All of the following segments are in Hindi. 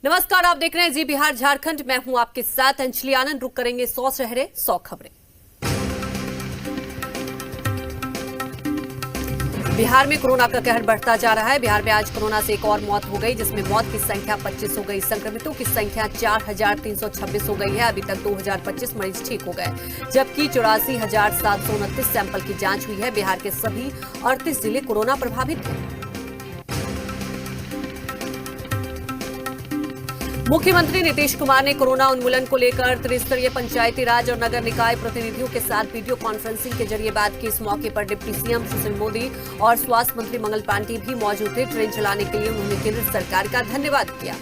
नमस्कार, आप देख रहे हैं जी बिहार झारखंड। मैं हूं आपके साथ अंजलि आनंद। रुक करेंगे 100 शहरे 100 खबरें। बिहार में कोरोना का कहर बढ़ता जा रहा है। बिहार में आज कोरोना से एक और मौत हो गई, जिसमें मौत की संख्या 25 हो गई। संक्रमितों की संख्या 4326 हो गई है। अभी तक 2025 मरीज ठीक हो गए, जबकि 84,729 सैंपल की जांच हुई है। बिहार के सभी 38 जिले कोरोना प्रभावित हैं। मुख्यमंत्री नीतीश कुमार ने कोरोना उन्मूलन को लेकर त्रिस्तरीय पंचायती राज और नगर निकाय प्रतिनिधियों के साथ वीडियो कॉन्फ्रेंसिंग के जरिए बात की। इस मौके पर डिप्टी सीएम सुशील मोदी और स्वास्थ्य मंत्री मंगल पांडे भी मौजूद थे। ट्रेन चलाने के लिए उन्होंने केंद्र सरकार का धन्यवाद किया।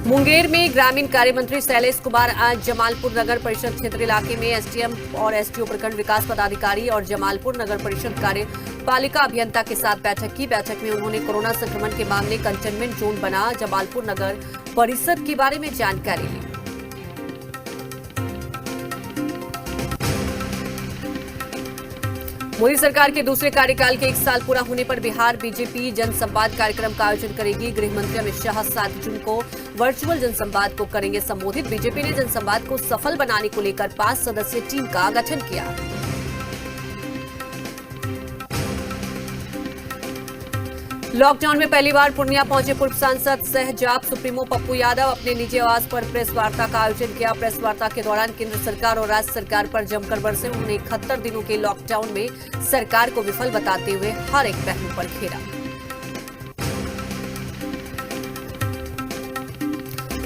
मुंगेर में ग्रामीण कार्य मंत्री शैलेश कुमार आज जमालपुर नगर परिषद क्षेत्र इलाके में एसडीएम और एसडीओ प्रखंड विकास पदाधिकारी और जमालपुर नगर परिषद कार्यपालिका अभियंता के साथ बैठक की। बैठक में उन्होंने कोरोना संक्रमण के मामले कंटेनमेंट जोन बना जमालपुर नगर परिषद के बारे में जानकारी ली। मोदी सरकार के दूसरे कार्यकाल के 1 साल पूरा होने पर बिहार बीजेपी जनसंवाद कार्यक्रम का आयोजन करेगी। गृह मंत्री अमित शाह 7 जून को वर्चुअल जनसंवाद को करेंगे संबोधित। बीजेपी ने जनसंवाद को सफल बनाने को लेकर 5 सदस्यीय टीम का गठन किया। लॉकडाउन में पहली बार पूर्णिया पहुंचे पूर्व सांसद सह जाप सुप्रीमो पप्पू यादव। अपने निजी आवास पर प्रेस वार्ता का आयोजन किया। प्रेस वार्ता के दौरान केंद्र सरकार और राज्य सरकार पर जमकर बरसे। उन्होंने 71 दिनों के लॉकडाउन में सरकार को विफल बताते हुए हर एक पहलू पर घेरा।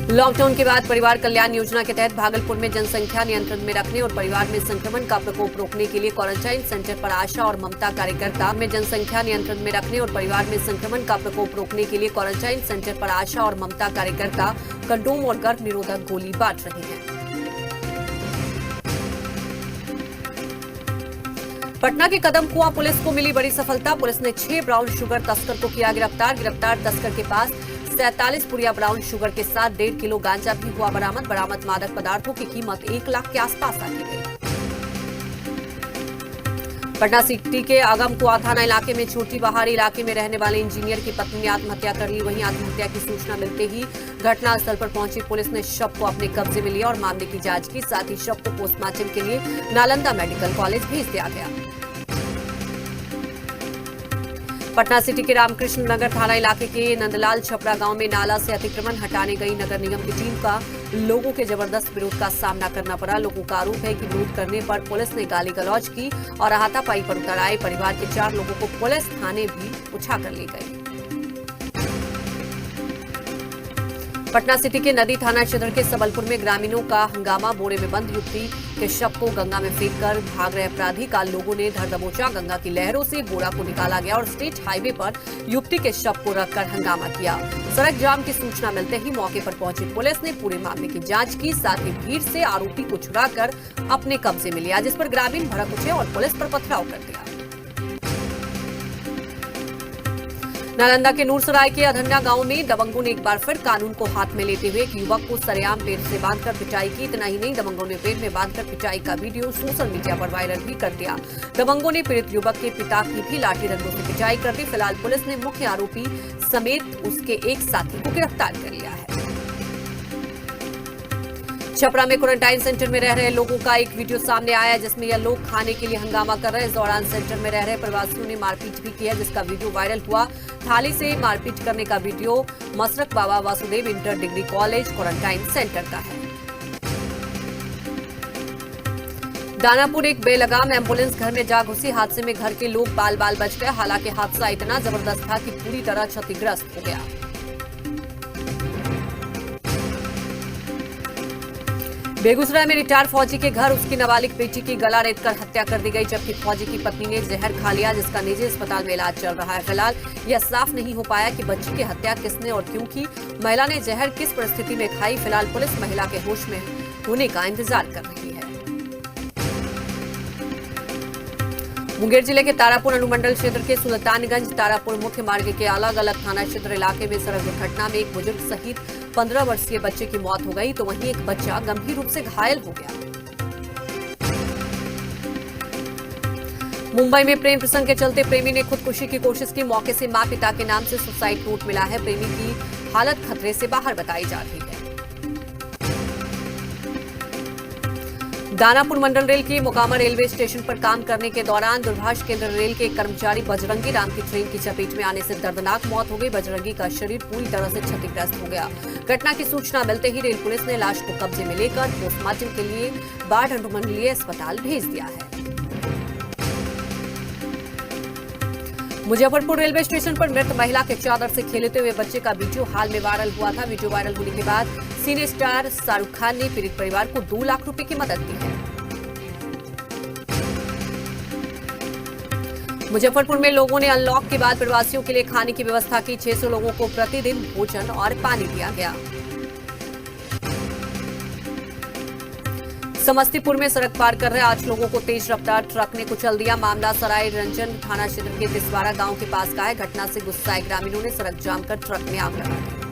लॉकडाउन के बाद परिवार कल्याण योजना के तहत भागलपुर में जनसंख्या नियंत्रण में रखने और परिवार में संक्रमण का प्रकोप रोकने के लिए क्वारंटाइन सेंटर पर आशा और ममता कार्यकर्ता में जनसंख्या नियंत्रण में रखने और परिवार में संक्रमण का प्रकोप रोकने के लिए क्वारंटाइन सेंटर पर आशा और ममता कार्यकर्ता कंडोम और गर्भ निरोधक गोली बांट रहे हैं। पटना के कदम कुआं पुलिस को मिली बड़ी सफलता। पुलिस ने 6 ब्राउन शुगर तस्कर को किया गिरफ्तार। गिरफ्तार तस्कर के पास 47 पुड़िया ब्राउन शुगर के साथ 1.5 किलो गांजा भी हुआ बरामद। बरामद मादक पदार्थों की कीमत 1 लाख के आसपास आती गई। पटना सिटी के आगमकुआ थाना इलाके में छोटी बहारी इलाके में रहने वाले इंजीनियर की पत्नी ने आत्महत्या कर ली। वहीं आत्महत्या की सूचना मिलते ही घटनास्थल पर पहुंची पुलिस ने शव को अपने कब्जे में लिया और मामले की जांच की। साथ ही शव को पोस्टमार्टम के लिए नालंदा मेडिकल कॉलेज भेज दिया गया। पटना सिटी के रामकृष्ण नगर थाना इलाके के नंदलाल छपरा गांव में नाला से अतिक्रमण हटाने गई नगर निगम की टीम का लोगों के जबरदस्त विरोध का सामना करना पड़ा। लोगों का आरोप है कि विरोध करने पर पुलिस ने गाली गलौज की और हाथापाई पर उतर आए। परिवार के 4 लोगों को पुलिस थाने भी उठाकर ले गई। पटना सिटी के नदी थाना क्षेत्र के सबलपुर में ग्रामीणों का हंगामा। बोरे में बंद युवती के शव को गंगा में फेंककर भाग रहे अपराधी का लोगों ने धर दबोचा। गंगा की लहरों से बोरा को निकाला गया और स्टेट हाईवे पर युवती के शव को रखकर हंगामा किया। सड़क जाम की सूचना मिलते ही मौके पर पहुंची पुलिस ने पूरे मामले की जांच की। साथ ही भीड़ से आरोपी को छुड़ाकर अपने कब्जे में लिया, जिस पर ग्रामीण भड़क उठे और पुलिस पर पथराव कर दिया। नालंदा के नूरसराय के अधन्या गांव में दबंगों ने एक बार फिर कानून को हाथ में लेते हुए एक युवक को सरेआम पेड़ से बांधकर पिटाई की। इतना ही नहीं, दबंगों ने पेड़ में बांधकर पिटाई का वीडियो सोशल मीडिया पर वायरल भी कर दिया। दबंगों ने पीड़ित युवक के पिता की भी लाठी डंडों से पिटाई कर दी। फिलहाल पुलिस ने मुख्य आरोपी समेत उसके एक साथी को गिरफ्तार कर लिया है। छपरा में क्वारंटाइन सेंटर में रह रहे लोगों का एक वीडियो सामने आया, जिसमें यह लोग खाने के लिए हंगामा कर रहे हैं। इस दौरान सेंटर में रह रहे प्रवासियों ने मारपीट भी किया, जिसका वीडियो वायरल हुआ। थाली से मारपीट करने का video Masrakh Baba Vasudev inter degree college quarantine centre का है। दानापुर एक बेलगाम एम्बुलेंस घर में जा घुसी। हादसे में घर के लोग बाल बाल बच गए। हालांकि हादसा इतना जबरदस्त था कि पूरी तरह क्षतिग्रस्त हो गया। बेगूसराय में रिटायर्ड फौजी के घर उसकी नाबालिग बेटी की गला रेतकर हत्या कर दी गई, जबकि फौजी की पत्नी ने जहर खा लिया, जिसका निजी अस्पताल में इलाज चल रहा है। फिलहाल यह साफ नहीं हो पाया कि बच्ची की हत्या किसने और क्यों की। महिला ने जहर किस परिस्थिति में खाई। फिलहाल पुलिस महिला के होश में होने का इंतजार कर रही है। मुंगेर जिले के तारापुर अनुमंडल क्षेत्र के सुल्तानगंज तारापुर मुख्य मार्ग के अलग अलग थाना क्षेत्र इलाके में सड़क दुर्घटना में एक बुजुर्ग सहित 15 वर्षीय बच्चे की मौत हो गई, तो वहीं एक बच्चा गंभीर रूप से घायल हो गया। मुंबई में प्रेम प्रसंग के चलते प्रेमी ने खुदकुशी की कोशिश की। मौके से मां पिता के नाम से सुसाइड नोट मिला है। प्रेमी की हालत खतरे से बाहर बताई जा रही है। दानापुर मंडल रेल के मोकामा रेलवे स्टेशन पर काम करने के दौरान दूरभाष केंद्र रेल के कर्मचारी बजरंगी राम की ट्रेन की चपेट में आने से दर्दनाक मौत हो गई। बजरंगी का शरीर पूरी तरह से क्षतिग्रस्त हो गया। घटना की सूचना मिलते ही रेल पुलिस ने लाश को कब्जे में लेकर पोस्टमार्टम के लिए बाढ़ अनुमंडलीय अस्पताल भेज दिया है। मुजफ्फरपुर रेलवे स्टेशन पर मृत महिला के चादर से खेलते हुए बच्चे का वीडियो हाल में वायरल हुआ था। वीडियो वायरल होने के बाद सिने स्टार शाहरुख खान ने पीड़ित परिवार को 2 लाख रुपए की मदद दी है। मुजफ्फरपुर में लोगों ने अनलॉक के बाद प्रवासियों के लिए खाने की व्यवस्था की। 600 लोगों को प्रतिदिन भोजन और पानी दिया गया। समस्तीपुर में सड़क पार कर रहे 8 लोगों को तेज रफ्तार ट्रक ने कुचल दिया। मामला सराय रंजन थाना क्षेत्र के तिसवारा गांव के पास का है। घटना से गुस्साए ग्रामीणों ने सड़क जाम कर ट्रक में आग लगा दी।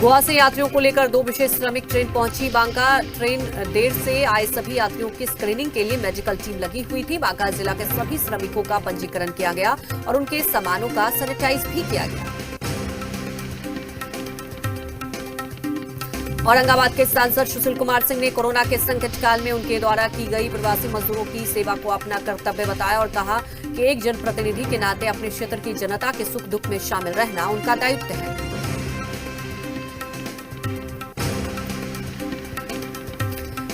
गोवा से यात्रियों को लेकर 2 विशेष श्रमिक ट्रेन पहुंची बांका। ट्रेन देर से आए सभी यात्रियों की स्क्रीनिंग के लिए मेडिकल टीम लगी हुई थी। बांका जिला के सभी श्रमिकों का पंजीकरण किया गया और उनके सामानों का सैनिटाइज भी किया गया। औरंगाबाद के सांसद सुशील कुमार सिंह ने कोरोना के संकट काल में उनके द्वारा की गई प्रवासी मजदूरों की सेवा को अपना कर्तव्य बताया और कहा कि एक जनप्रतिनिधि के नाते अपने क्षेत्र की जनता के सुख दुख में शामिल रहना उनका दायित्व है।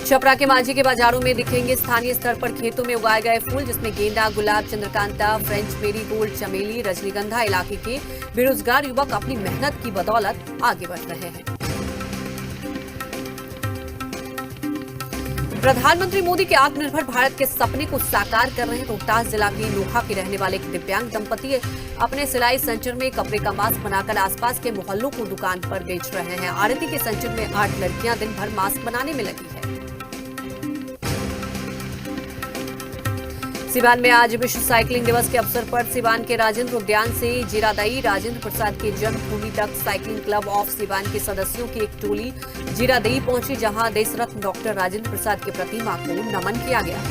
छपरा के मांझी के बाजारों में दिखेंगे स्थानीय स्तर पर खेतों में उगाए गए फूल, जिसमें गेंदा, गुलाब, चंद्रकांता, फ्रेंच मेरीगोल्ड, चमेली, रजनीगंधा। इलाके के बेरोजगार युवक अपनी मेहनत की बदौलत आगे बढ़ रहे हैं। प्रधानमंत्री मोदी के आत्मनिर्भर भारत के सपने को साकार कर रहे रोहतास जिला के लोहा के रहने वाले एक दिव्यांग दंपति अपने सिलाई सेंटर में कपड़े का मास्क बनाकर आसपास के मोहल्लों को दुकान पर बेच रहे हैं। आरती के सेंटर में 8 लड़कियां दिन भर मास्क बनाने में लगी है। सिवान में आज विश्व साइकिलिंग दिवस के अवसर पर सिवान के राजेंद्र उद्यान से जीरादई राजेंद्र प्रसाद के जन्मभूमि तक साइकिलिंग क्लब ऑफ सिवान के सदस्यों की एक टोली जीरादई पहुंची, जहां देशरत्न डॉक्टर राजेंद्र प्रसाद की प्रतिमा को नमन किया गया।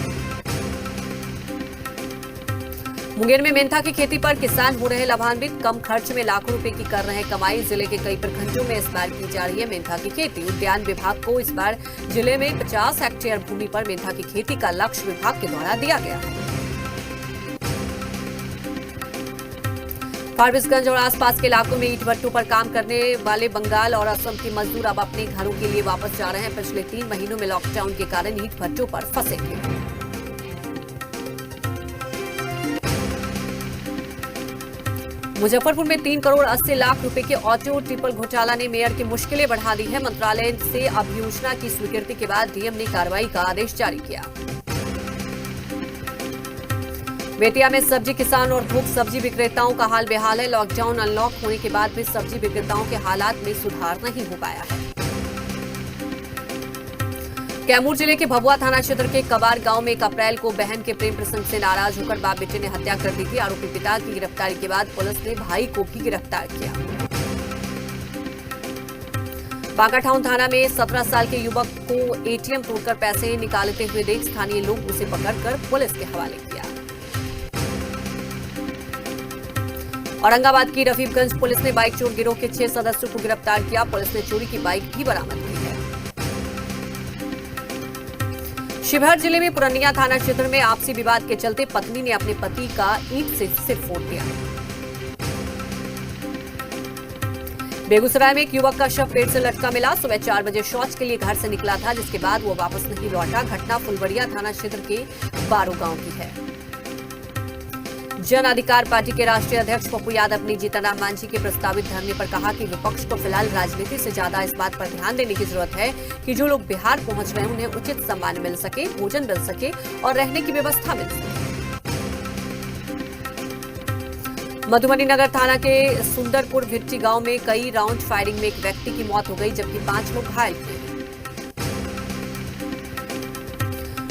मुंगेर में मेंथा की खेती पर किसान हो रहे लाभान्वित। कम खर्च में लाखों रुपए की कर रहे कमाई। जिले के कई प्रखंडों में इस बार की जा रही है मेंथा की खेती। उद्यान विभाग को इस बार जिले में 50 हेक्टेयर भूमि पर मेंथा की खेती का लक्ष्य विभाग के द्वारा दिया गया है। फारबिसगंज और आसपास के इलाकों में ईंट भट्टों पर काम करने वाले बंगाल और असम के मजदूर अब अपने घरों के लिए वापस जा रहे हैं। पिछले 3 महीनों में लॉकडाउन के कारण ईंट भट्टों पर फंसे थे। मुजफ्फरपुर में 3 करोड़ 80 लाख रुपए के ऑटो ट्रिपल घोटाला ने मेयर की मुश्किलें बढ़ा दी है। मंत्रालय से अभियोजना की स्वीकृति के बाद डीएम ने कार्रवाई का आदेश जारी किया। बेतिया में सब्जी किसान और थोक सब्जी विक्रेताओं का हाल बेहाल है। लॉकडाउन अनलॉक होने के बाद भी सब्जी विक्रेताओं के हालात में सुधार नहीं हो पाया है। कैमूर जिले के भभुआ थाना क्षेत्र के कबार गांव में 1 अप्रैल को बहन के प्रेम प्रसंग से नाराज होकर बाप बेटे ने हत्या कर दी थी। आरोपी पिता की गिरफ्तारी के बाद पुलिस ने भाई को भी गिरफ्तार किया। बांका टाउन थाना में 17 साल के युवक को एटीएम तोड़कर पैसे निकालते हुए देख स्थानीय लोग उसे पकड़कर पुलिस के हवाले किया। औरंगाबाद की रफीकगंज पुलिस ने बाइक चोर गिरोह के 6 सदस्यों को गिरफ्तार किया। पुलिस ने चोरी की बाइक भी बरामद की है। शिवहर जिले में पुरनिया थाना क्षेत्र में आपसी विवाद के चलते पत्नी ने अपने पति का ईंट से सिर फोड़ दिया। बेगूसराय में एक युवक का शव पेड़ से लटका मिला। सुबह 4 बजे शौच के लिए घर से निकला था, जिसके बाद वो वापस नहीं लौटा। घटना फुलबड़िया थाना क्षेत्र के बारो गांव की है। जन अधिकार पार्टी के राष्ट्रीय अध्यक्ष पप्पू यादव ने जीतनराम मांझी के प्रस्तावित धरने पर कहा कि विपक्ष को फिलहाल राजनीति से ज्यादा इस बात पर ध्यान देने की जरूरत है कि जो लोग बिहार पहुंच रहे हैं उन्हें उचित सम्मान मिल सके, भोजन मिल सके और रहने की व्यवस्था मिल सके। मधुबनी नगर थाना के सुंदरपुर भिट्टी गांव में कई राउंड फायरिंग में एक व्यक्ति की मौत हो गई, जबकि 5 लोग घायल हुए।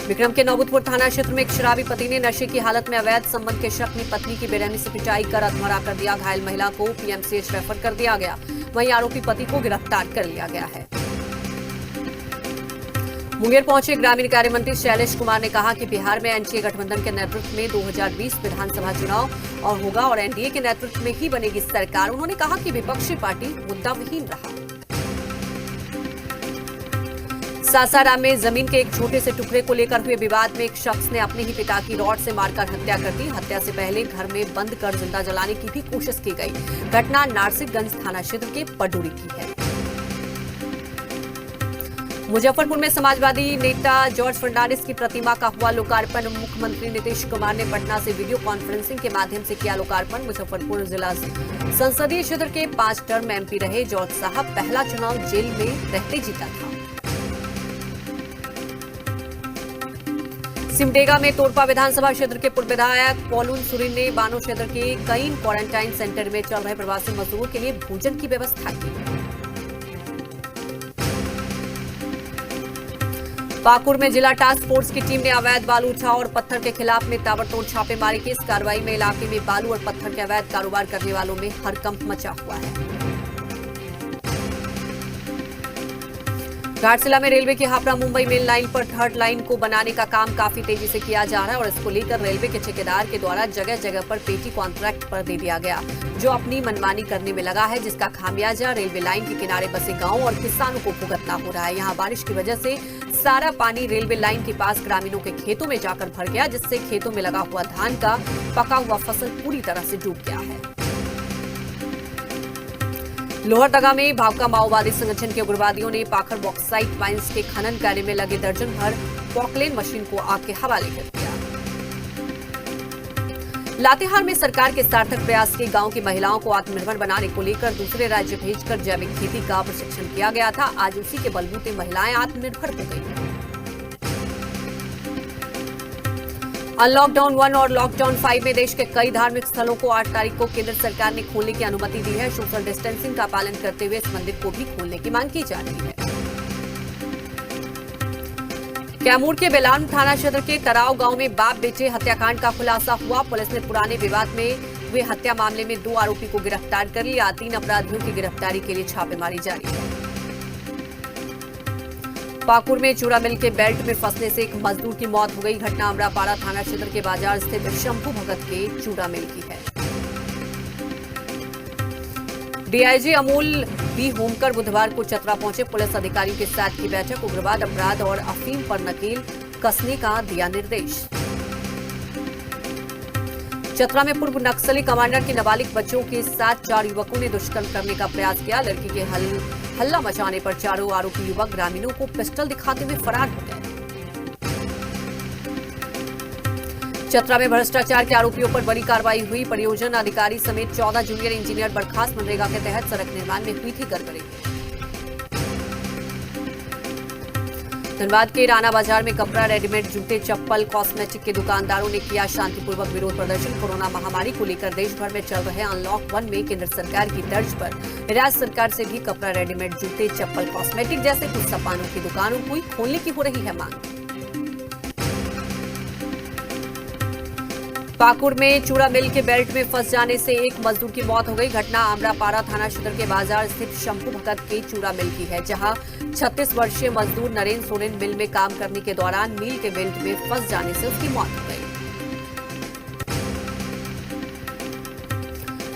विक्रम के नौबतपुर थाना क्षेत्र में एक शराबी पति ने नशे की हालत में अवैध संबंध के शक में पत्नी की बेरहमी से पिटाई कर अधमरा कर दिया। घायल महिला को पीएमसीएच रेफर कर दिया गया। वहीं आरोपी पति को गिरफ्तार कर लिया गया है। मुंगेर पहुंचे ग्रामीण कार्य मंत्री शैलेश कुमार ने कहा कि बिहार में एनडीए गठबंधन के नेतृत्व में 2020 विधानसभा चुनाव और होगा और एनडीए के नेतृत्व में ही बनेगी सरकार। उन्होंने कहा कि विपक्षी पार्टी मुद्दाविहीन रहा। सासाराम में जमीन के एक छोटे से टुकड़े को लेकर हुए विवाद में एक शख्स ने अपने ही पिता की रॉड से मारकर हत्या कर दी। हत्या से पहले घर में बंद कर जिंदा जलाने की भी कोशिश की गई। घटना नारसिंहगंज थाना क्षेत्र के पडोरी की है। मुजफ्फरपुर में समाजवादी नेता जॉर्ज फर्नांडिस की प्रतिमा का हुआ लोकार्पण। मुख्यमंत्री नीतीश कुमार ने पटना से वीडियो कॉन्फ्रेंसिंग के माध्यम से किया लोकार्पण। मुजफ्फरपुर जिला संसदीय क्षेत्र के 5 टर्म एमपी रहे जॉर्ज साहब पहला चुनाव जेल में रहते जीता था। सिमडेगा में तोरपा विधानसभा क्षेत्र के पूर्व विधायक पॉलून सुरीन ने बानो क्षेत्र के कई क्वारंटाइन सेंटर में चल रहे प्रवासी मजदूरों के लिए भोजन की व्यवस्था की। पाकुड़ में जिला टास्क फोर्स की टीम ने अवैध बालू उठाव और पत्थर के खिलाफ में ताबड़तोड़ छापेमारी की। इस कार्रवाई में इलाके में बालू और पत्थर के अवैध कारोबार करने वालों में हड़कंप मचा हुआ है। घाटशिला में रेलवे की हावड़ा मुंबई मेल लाइन पर थर्ड लाइन को बनाने का काम काफी तेजी से किया जा रहा है और इसको लेकर रेलवे के ठेकेदार के द्वारा जगह जगह पर पेटी कॉन्ट्रैक्ट पर दे दिया गया, जो अपनी मनमानी करने में लगा है, जिसका खामियाजा रेलवे लाइन के किनारे बसे गांव और किसानों को भुगतना हो रहा है। यहां बारिश की वजह से सारा पानी रेलवे लाइन के पास ग्रामीणों के खेतों में जाकर भर गया, जिससे खेतों में लगा हुआ धान का पका हुआ फसल पूरी तरह से डूब गया है। लोहरदगा में भाकपा माओवादी संगठन के उग्रवादियों ने पाखर बॉक्साइट माइंस के खनन कार्य में लगे दर्जन भर पॉकलेन मशीन को आग के हवाले कर दिया। लातेहार में सरकार के सार्थक प्रयास के गांव की महिलाओं को आत्मनिर्भर बनाने को लेकर दूसरे राज्य भेजकर जैविक खेती का प्रशिक्षण किया गया था। आज उसी के बलबूते महिलाएं आत्मनिर्भर हो गई। अनलॉकडाउन 1 और लॉकडाउन 5 में देश के कई धार्मिक स्थलों को 8 तारीख को केंद्र सरकार ने खोलने की अनुमति दी है। सोशल डिस्टेंसिंग का पालन करते हुए इस मंदिर को भी खोलने की मांग की जा रही है। कैमूर के बेलान थाना क्षेत्र के तराव गांव में बाप बेटे हत्याकांड का खुलासा हुआ। पुलिस ने पुराने विवाद में हुए हत्या मामले में 2 आरोपी को गिरफ्तार कर लिया। 3 अपराधियों की गिरफ्तारी के लिए छापेमारी जारी है। पाकुड़ में चूड़ा मिल के बेल्ट में फंसने से एक मजदूर की मौत हो गई। घटना अमरापाड़ा थाना क्षेत्र के बाजार स्थित शंभू भगत के चूड़ा मिल की है। डीआईजी अमोल बी होमकर बुधवार को चतरा पहुंचे। पुलिस अधिकारियों के साथ की बैठक। उग्रवाद अपराध और अफीम पर नकेल कसने का दिया निर्देश। चतरा में पूर्व नक्सली कमांडर के नाबालिग बच्चों के साथ 4 युवकों ने दुष्कर्म करने का प्रयास किया। लड़की के हल्ला मचाने पर चारों आरोपी युवक ग्रामीणों को पिस्टल दिखाते हुए फरार हो गए। चतरा में भ्रष्टाचार के आरोपियों पर बड़ी कार्रवाई हुई। परियोजना अधिकारी समेत 14 जूनियर इंजीनियर बर्खास्त। मनरेगा के तहत सड़क निर्माण में हुई थी गड़बड़ी। धनबाद के राणा बाजार में कपड़ा, रेडीमेड जूते, चप्पल, कॉस्मेटिक के दुकानदारों ने किया शांतिपूर्वक विरोध प्रदर्शन। कोरोना महामारी को लेकर देश भर में चल रहे अनलॉक 1 में केंद्र सरकार की तर्ज पर राज्य सरकार से भी कपड़ा, रेडीमेड जूते, चप्पल, कॉस्मेटिक जैसे कुछ सामानों की दुकानों को खोलने की हो रही है मांग। पाकुड़ में चूड़ा मिल के बेल्ट में फंस जाने से एक मजदूर की मौत हो गई। घटना अमरापाड़ा थाना क्षेत्र के बाजार स्थित शंभू भगत के चूड़ा मिल की है, जहां 36 वर्षीय मजदूर नरेंद्र सोरेन मिल में काम करने के दौरान मिल के बेल्ट में फंस जाने से उसकी मौत हो गई।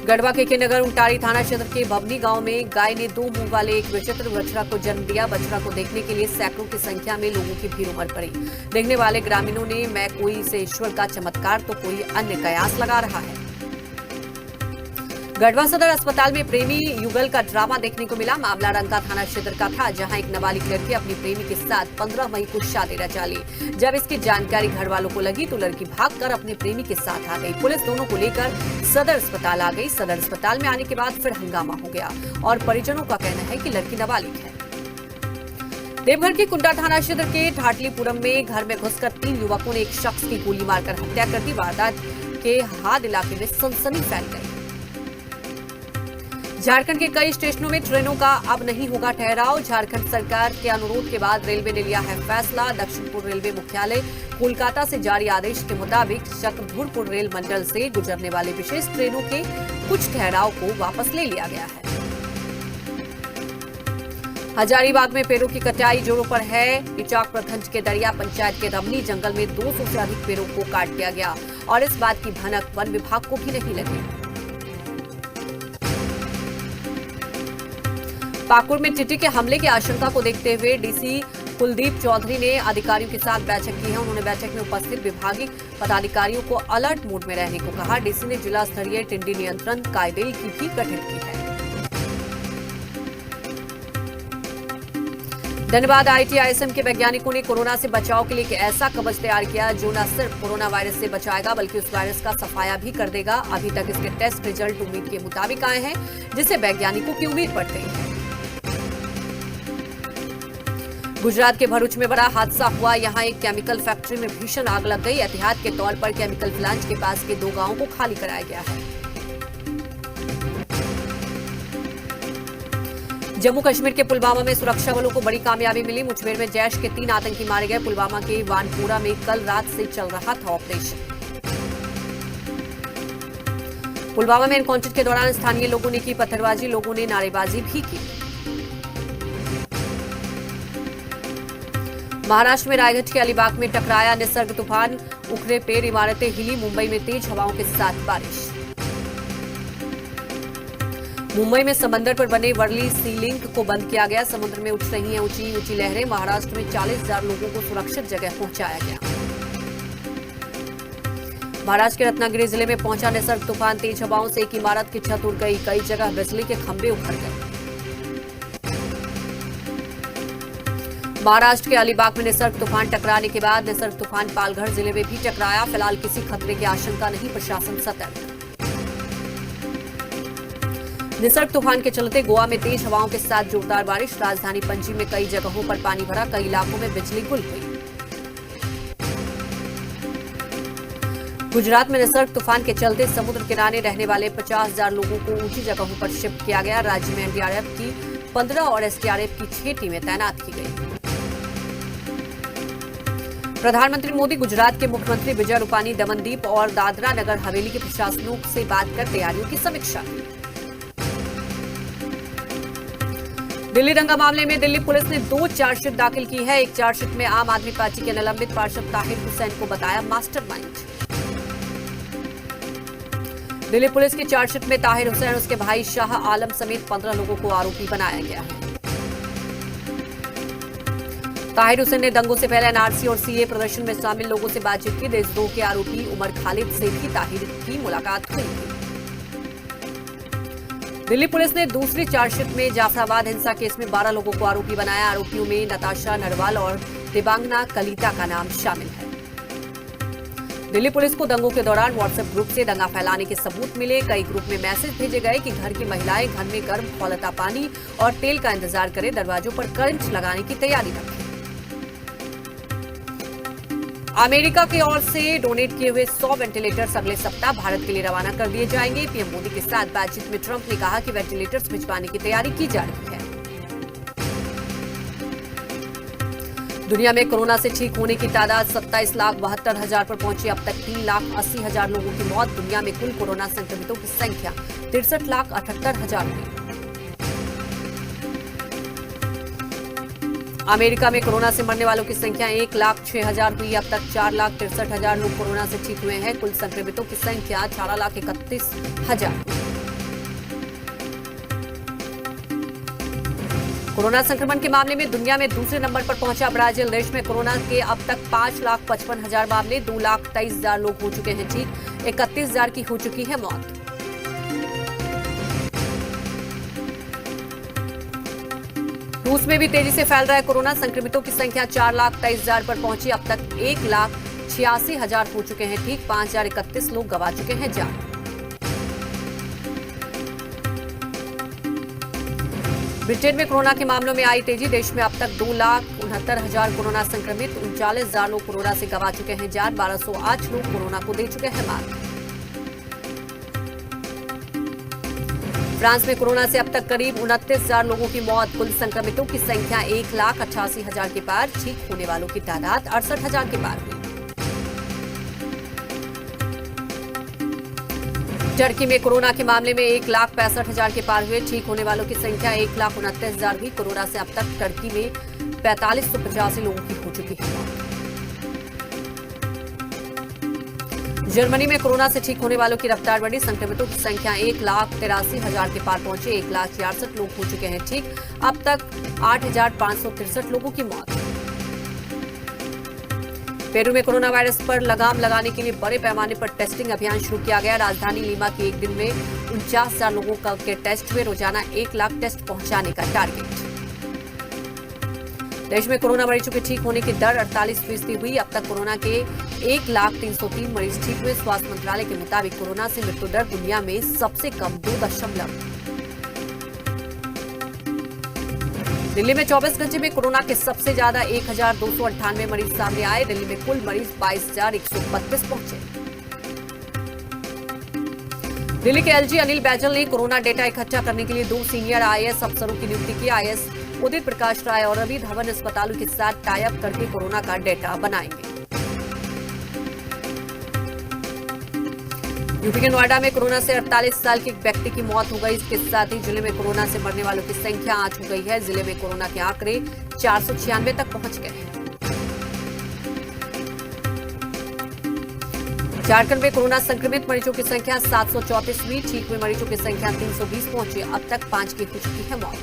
गढ़वा के नगर उंटारी थाना क्षेत्र के भवनी गांव में गाय ने 2 मुंह वाले एक विचित्र बछड़ा को जन्म दिया। बछड़ा को देखने के लिए सैकड़ों की संख्या में लोगों की भीड़ उमड़ पड़ी। देखने वाले ग्रामीणों ने मैं कोई से ईश्वर का चमत्कार तो कोई अन्य कयास लगा रहा है। गढ़वा सदर अस्पताल में प्रेमी युगल का ड्रामा देखने को मिला। मामला रंका थाना क्षेत्र का था, जहां एक नाबालिग लड़की अपनी प्रेमी के साथ 15 मई को शादी रचा ली। जब इसकी जानकारी घर वालों को लगी तो लड़की भागकर अपने प्रेमी के साथ आ गई। पुलिस दोनों को लेकर सदर अस्पताल आ गई। सदर अस्पताल में आने के बाद फिर हंगामा हो गया और परिजनों का कहना है कि लड़की नाबालिग है। देवघर के कुंडा थाना क्षेत्र के ढाटलीपुरम में घर में घुसकर 3 युवकों ने एक शख्स की गोली मारकर हत्या कर दी। वारदात के हाद इलाके में सनसनी फैल गई। झारखंड के कई स्टेशनों में ट्रेनों का अब नहीं होगा ठहराव। झारखंड सरकार के अनुरोध के बाद रेलवे ने लिया है फैसला। दक्षिण पूर्व रेलवे मुख्यालय कोलकाता से जारी आदेश के मुताबिक चक्रधरपुर रेल मंडल से गुजरने वाले विशेष ट्रेनों के कुछ ठहराव को वापस ले लिया गया है। हजारीबाग में पेड़ों की कटाई जोरों पर है। इचाक प्रखंड के दरिया पंचायत के रमनी जंगल में 200 से अधिक पेड़ों को काट दिया गया और इस बात की भनक वन विभाग को भी नहीं लगी। पाकुड़ में टिड्डी के हमले की आशंका को देखते हुए डीसी कुलदीप चौधरी ने अधिकारियों के साथ बैठक की है। उन्होंने बैठक में उपस्थित विभागीय पदाधिकारियों को अलर्ट मोड में रहने को कहा। डीसी ने जिला स्तरीय टिड्डी नियंत्रण कायदे की भी गठित की है। धन्यवाद IIT-ISM के वैज्ञानिकों ने कोरोना से बचाव के लिए एक ऐसा कवच तैयार किया जो न सिर्फ कोरोना वायरस से बचाएगा बल्कि उस वायरस का सफाया भी कर देगा। अभी तक इसके टेस्ट रिजल्ट उम्मीद के मुताबिक आए हैं, जिससे वैज्ञानिकों की उम्मीद बढ़ गई है। गुजरात के भरूच में बड़ा हादसा हुआ। यहां एक केमिकल फैक्ट्री में भीषण आग लग गई। एहतियात के तौर पर केमिकल प्लांट के पास के 2 गांवों को खाली कराया गया है। जम्मू कश्मीर के पुलवामा में सुरक्षा बलों को बड़ी कामयाबी मिली। मुठभेड़ में जैश के 3 आतंकी मारे गए। पुलवामा के वानपुरा में कल रात से चल रहा था ऑपरेशन। पुलवामा में एनकाउंटर के दौरान स्थानीय लोगों ने की पत्थरबाजी, लोगों ने नारेबाजी भी की। महाराष्ट्र में रायगढ़ के अलीबाग में टकराया निसर्ग तूफान, उखड़े पेड़, इमारतें हिली। मुंबई में तेज हवाओं के साथ बारिश। मुंबई में समंदर पर बने वर्ली सी लिंक को बंद किया गया। समुद्र में उठ रही हैं ऊंची ऊंची लहरें। महाराष्ट्र में 40,000 लोगों को सुरक्षित जगह पहुंचाया गया। महाराष्ट्र के रत्नागिरी जिले में पहुंचा निसर्ग तूफान, तेज हवाओं से एक इमारत की छत उड़ गई। कई जगह बिजली के खंभे उखड़ गए। महाराष्ट्र के अलीबाग में निसर्ग तूफान टकराने के बाद निसर्ग तूफान पालघर जिले में भी टकराया। फिलहाल किसी खतरे की आशंका नहीं, प्रशासन सतर्क। निसर्ग तूफान के चलते गोवा में तेज हवाओं के साथ जोरदार बारिश। राजधानी पणजी में कई जगहों पर पानी भरा। कई इलाकों में बिजली गुल हुई। गुजरात में निसर्ग तूफान के चलते समुद्र किनारे रहने वाले 50,000 लोगों को ऊंची जगहों पर शिफ्ट किया गया। राज्य में एनडीआरएफ की 15 और एसडीआरएफ की 6 टीमें तैनात की गई। प्रधानमंत्री मोदी गुजरात के मुख्यमंत्री विजय रूपानी, दमनदीप और दादरा नगर हवेली के प्रशासनों से बात कर तैयारियों की समीक्षा की। दिल्ली दंगा मामले में दिल्ली पुलिस ने 2 चार्जशीट दाखिल की है। एक चार्जशीट में आम आदमी पार्टी के निलंबित पार्षद ताहिर हुसैन को बताया मास्टरमाइंड। दिल्ली पुलिस की चार्जशीट में ताहिर हुसैन, उसके भाई शाह आलम समेत 15 लोगों को आरोपी बनाया गया है। ताहिर हुसैन ने दंगों से पहले एनआरसी और सीए प्रदर्शन में शामिल लोगों से बातचीत की। देशद्रोह के आरोपी उमर खालिद से भी ताहिर की मुलाकात हुई थी। दिल्ली पुलिस ने दूसरी चार्जशीट में जाफराबाद हिंसा केस में 12 लोगों को आरोपी बनाया। आरोपियों में नताशा नरवाल और दिबांगना कलीता का नाम शामिल है। दिल्ली पुलिस को दंगों के दौरान व्हाट्सएप ग्रुप से दंगा फैलाने के सबूत मिले। कई ग्रुप में मैसेज भेजे गए कि घर की महिलाएं घर में गर्म खौलता पानी और तेल का इंतजार करें, दरवाजों पर करंट लगाने की तैयारी रखें। अमेरिका की ओर से डोनेट किए हुए 100 वेंटिलेटर्स अगले सप्ताह भारत के लिए रवाना कर दिए जाएंगे। पीएम मोदी के साथ बातचीत में ट्रंप ने कहा कि वेंटिलेटर्स भिजवाने की तैयारी की जा रही है। दुनिया में कोरोना से ठीक होने की तादाद 27,72,000 पर पहुंची। अब तक 3,80,000 लोगों की मौत। दुनिया में कुल कोरोना संक्रमितों की संख्या 63,78,000 हुई। अमेरिका में कोरोना से मरने वालों की संख्या 1,06,000 हुई। अब तक 4,63,000 लोग कोरोना से ठीक हुए हैं। कुल संक्रमितों की संख्या 4,31,000। कोरोना संक्रमण के मामले में दुनिया में दूसरे नंबर पर पहुंचा ब्राजील। देश में कोरोना के अब तक 5,55,000 मामले, 2,23,000 लोग हो चुके हैं ठीक, 31,000 की हो चुकी है मौत। रूस में भी तेजी से फैल रहा है कोरोना। संक्रमितों की संख्या 4,23,000 पर पहुंची। अब तक 1,86,000 हो चुके हैं ठीक, 5,031 लोग गंवा चुके हैं जान। ब्रिटेन में कोरोना के मामलों में आई तेजी। देश में अब तक 2,69,000 कोरोना संक्रमित, 39,000 लोग कोरोना से गंवा चुके हैं जान। 1,208 लोग कोरोना को दे चुके हैं मात। फ्रांस में कोरोना से अब तक करीब 29,000 लोगों की मौत। कुल संक्रमितों की संख्या 1,88,000 के पार। ठीक होने वालों की तादाद 68,000 के पार हुई। टर्की में कोरोना के मामले में 1,65,000 के पार हुए। ठीक होने वालों की संख्या 1,29,000 हुई। कोरोना से अब तक टर्की में 4585 लोगों की हो चुकी है। जर्मनी में कोरोना से ठीक होने वालों की रफ्तार बढ़ी। संक्रमितों की संख्या 1,83,000 के पार पहुंचे। 1,66,000 लोग हो चुके हैं ठीक। अब तक 8,563 लोगों की मौत। पेरू में कोरोना वायरस पर लगाम लगाने के लिए बड़े पैमाने पर टेस्टिंग अभियान शुरू किया गया। राजधानी लीमा के एक दिन में 49,000 लोगों के टेस्ट हुए। रोजाना 1 लाख टेस्ट पहुंचाने का टारगेट। देश में कोरोना मरीजों के ठीक होने की दर 48% हुई। अब तक कोरोना के 1,03,003 मरीज ठीक हुए। स्वास्थ्य मंत्रालय के मुताबिक कोरोना से मृत्यु दर दुनिया में सबसे कम 2.। दिल्ली में 24 घंटे में कोरोना के सबसे ज्यादा 1,298 मरीज सामने आए। दिल्ली में कुल मरीज 22,132 पहुंचे। दिल्ली के एलजी अनिल बैजल ने कोरोना डेटा इकट्ठा करने के लिए 2 सीनियर आईएएस अफसरों की नियुक्ति की। आईएएस उदित प्रकाश राय और रवि धवन अस्पतालों के साथ टाई अप करके कोरोना का डेटा बनाएंगे। यूपी के नोएडा में कोरोना से 48 साल के एक व्यक्ति की मौत हो गई। इसके साथ ही जिले में कोरोना से मरने वालों की संख्या 8 हो गई है। जिले में कोरोना के आंकड़े 496 तक पहुंच गए हैं। झारखंड में कोरोना संक्रमित मरीजों की संख्या 734 हुई। ठीक हुए मरीजों की संख्या 320 पहुंची। अब तक 5 की हो चुकी है मौत।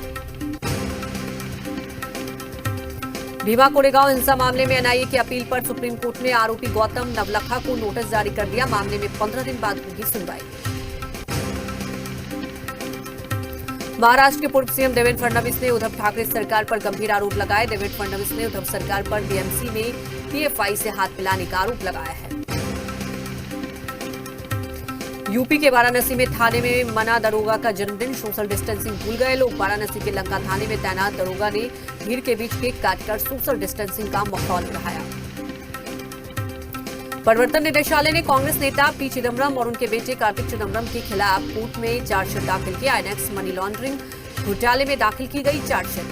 भीमा कोरेगांव हिंसा मामले में एनआईए की अपील पर सुप्रीम कोर्ट ने आरोपी गौतम नवलखा को नोटिस जारी कर दिया। मामले में 15 दिन बाद होगी सुनवाई। महाराष्ट्र के पूर्व सीएम देवेंद्र फडणवीस ने उद्धव ठाकरे सरकार पर गंभीर आरोप लगाए। देवेंद्र फडणवीस ने उद्धव सरकार पर बीएमसी में पीएफआई से हाथ मिलाने का आरोप लगाया है। यूपी के वाराणसी में थाने में मना दरोगा का जन्मदिन। सोशल डिस्टेंसिंग भूल गए लोग। वाराणसी के लंका थाने में तैनात दरोगा ने भीड़ के बीच केक काटकर सोशल डिस्टेंसिंग का माहौल बढ़ाया। प्रवर्तन निदेशालय ने कांग्रेस नेता पी चिदम्बरम और उनके बेटे कार्तिक चिदम्बरम के खिलाफ कोर्ट में चार्जशीट दाखिल किया। आईएनएक्स मनी लॉन्ड्रिंग घोटाले में दाखिल की गई चार्जशीट।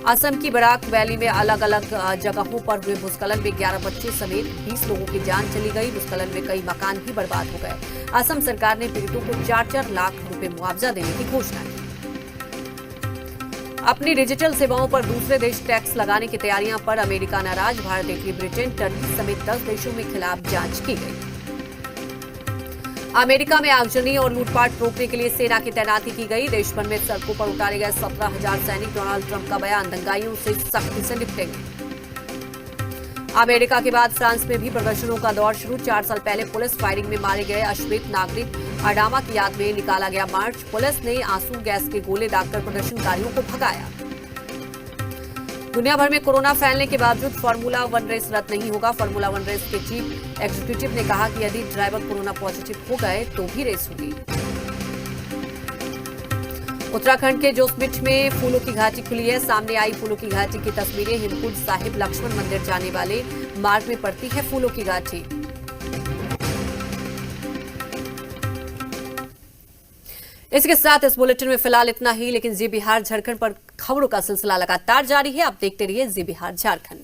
असम की बराक वैली में अलग अलग जगहों पर हुए भूस्खलन में 11 बच्चे समेत 20 लोगों की जान चली गई। भूस्खलन में कई मकान भी बर्बाद हो गए। असम सरकार ने पीड़ितों को 4-4 लाख रुपए मुआवजा देने की घोषणा की। अपनी डिजिटल सेवाओं पर दूसरे देश टैक्स लगाने की तैयारियां पर अमेरिका नाराज। भारत, इटली, ब्रिटेन, टर्की समेत 10 देशों में खिलाफ जांच की गई। अमेरिका में आगजनी और लूटपाट रोकने के लिए सेना की तैनाती की गई। देश भर में सड़कों पर उतारे गए 17,000 सैनिक। डोनाल्ड ट्रंप का बयान, दंगाइयों से सख्ती से निपटेंगे। अमेरिका के बाद फ्रांस में भी प्रदर्शनों का दौर शुरू। 4 साल पहले पुलिस फायरिंग में मारे गए अश्वेत नागरिक अडामा की याद में निकाला गया मार्च। पुलिस ने आंसू गैस के गोले दागकर प्रदर्शनकारियों को भगाया। दुनिया भर में कोरोना फैलने के बावजूद फार्मूला 1 रेस रद्द नहीं होगा। फार्मूला 1 रेस के चीफ एग्जीक्यूटिव ने कहा कि यदि ड्राइवर कोरोना पॉजिटिव हो गए तो भी रेस होगी। उत्तराखंड के जोशीमठ में फूलों की घाटी खुली है। सामने आई फूलों की घाटी की तस्वीरें। हेमकुंड साहिब लक्ष्मण मंदिर जाने वाले मार्ग में पड़ती है फूलों की घाटी। इसके साथ इस बुलेटिन में फिलहाल इतना ही, लेकिन जी बिहार झारखंड पर खबरों का सिलसिला लगातार जारी है। आप देखते रहिए जी बिहार झारखंड।